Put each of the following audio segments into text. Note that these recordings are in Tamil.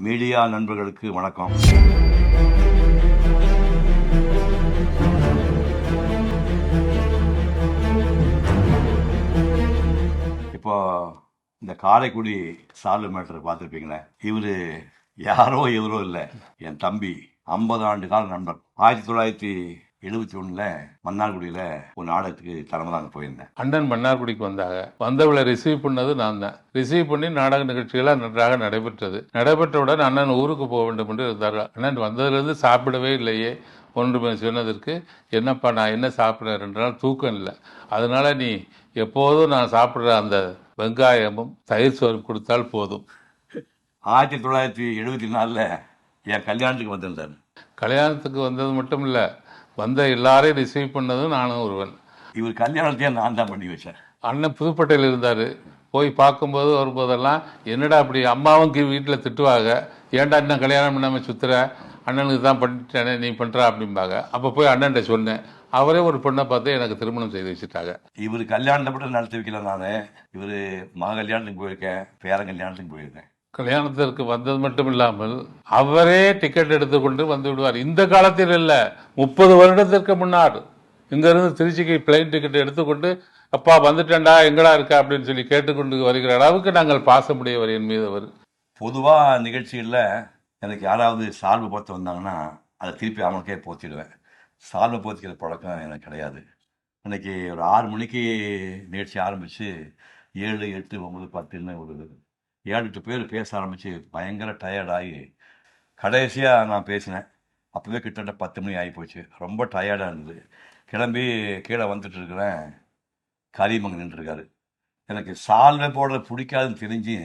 மீடியா நண்பர்களுக்கு வணக்கம். இப்போ இந்த காரைக்குடி சார்லு மேட்டரை பார்த்துருப்பீங்களே, இவர் யாரோ இவரோ இல்லை, என் தம்பி 50 ஆண்டு கால நண்பர். 1971 மன்னார்குடியில் ஒரு நாடகத்துக்கு தலைமை தாங்க போயிருந்தேன். அண்ணன் மன்னார்குடிக்கு வந்தவளை ரிசீவ் பண்ணது நான் தான். ரிசீவ் பண்ணி நாடக நிகழ்ச்சிகளாக நன்றாக நடைபெற்றவுடன் அண்ணன் ஊருக்கு போக வேண்டும் என்று இருந்தார்கள். அண்ணன் வந்ததிலிருந்து சாப்பிடவே இல்லையே ஒன்று சொன்னதற்கு, என்னப்பா நான் என்ன சாப்பிட்றேன், 2 நாள் தூக்கம் இல்லை, அதனால நீ எப்போதும் நான் சாப்பிட்ற அந்த வெங்காயமும் தயிர் சோறும் கொடுத்தால் போதும். 1974 என் கல்யாணத்துக்கு வந்திருந்தார். கல்யாணத்துக்கு வந்தது மட்டும் இல்லை, வந்த எல்லாரையும் ரிசீவ் பண்ணதும் நானும் ஒருவன். இவர் கல்யாணத்தையே நான் தான் பண்ணி வச்சேன். அண்ணன் புதுப்பேட்டையில் இருந்தார். போய் பார்க்கும்போது வரும்போதெல்லாம், என்னடா அப்படி அம்மாவும் வீட்டில் திட்டுவாங்க, ஏன்டா இன்னும் கல்யாணம் பண்ணாமல் சுற்றுற, அண்ணனுக்கு தான் பண்ணிட்டேனே நீ பண்ணுறா அப்படிம்பாங்க. அப்போ போய் அண்ணன்ட்ட சொன்னேன். அவரே ஒரு பொண்ணை பார்த்து எனக்கு திருமணம் செய்து வச்சுட்டாங்க. இவர் கல்யாணத்தை மட்டும் நடத்தி வைக்கல, நான் இவர் மக கல்யாணத்துக்கு போயிருக்கேன், பேரன் கல்யாணத்துக்கு போயிருக்கேன். கல்யாணத்திற்கு வந்தது மட்டும் இல்லாமல் அவரே டிக்கெட் எடுத்துக்கொண்டு வந்து விடுவார். இந்த காலத்தில் இல்லை, 30 வருடத்திற்கு முன்னாடி இங்கிருந்து திருச்சிக்கு பிளைன் டிக்கெட் எடுத்துக்கொண்டு, அப்பா வந்துட்டேன்டா எங்கடா இருக்கா அப்படின்னு சொல்லி கேட்டுக்கொண்டு வருகிற அளவுக்கு நாங்கள் பாசமுடையவர் என் மீது அவர். பொதுவாக நிகழ்ச்சிகளில் எனக்கு யாராவது சால்வை போத்து வந்தாங்கன்னா அதை திருப்பி அவனுக்கே போத்திடுவேன். சால்வை போத்திக்கிற பழக்கம் எனக்கு கிடையாது. இன்னைக்கு ஒரு 6 மணிக்கு நிகழ்ச்சி ஆரம்பித்து 7, 8, 9, 10 ஒரு 7-8 பேர் பேச ஆரம்பித்து பயங்கர டயர்டாகி கடைசியாக நான் பேசினேன். அப்போவே கிட்டத்தட்ட 10 மணி ஆகி போச்சு. ரொம்ப டயர்டாக இருந்தது. கிளம்பி கீழே வந்துட்டு இருக்கிறேன். கரிமங்க நின்றுருக்காரு. எனக்கு சால்வை போடுறது பிடிக்காதுன்னு தெரிஞ்சு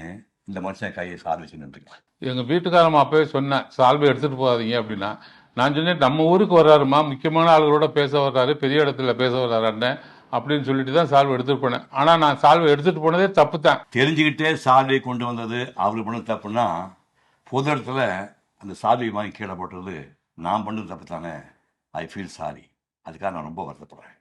இந்த மனுஷன் கையை சால்வை வச்சு நின்றுருக்கேன். எங்கள் வீட்டுக்காரம்மா அப்போவே சொன்னேன், சால்வை எடுத்துகிட்டு போகாதீங்க அப்படின்னா. நான் சொன்னேன், நம்ம ஊருக்கு வர்றாருமா, முக்கியமான ஆளுகளோட பேச வர்றாரு, பெரிய இடத்துல பேச வர்றாரு அண்ணன் அப்படின்னு சொல்லிட்டு தான் சால்வை எடுத்துகிட்டு போனேன். ஆனால் நான் சால்வை எடுத்துகிட்டு போனதே தப்பு தான். தெரிஞ்சுக்கிட்டே சால்வை கொண்டு வந்தது அவரு பண்ண தப்புன்னா, பொது இடத்துல அந்த சால்வை வாங்கி கீழே போட்டது நான் பண்ணது தப்பு தானே. I feel sorry. அதுக்காக நான் ரொம்ப வருத்தப்படுறேன்.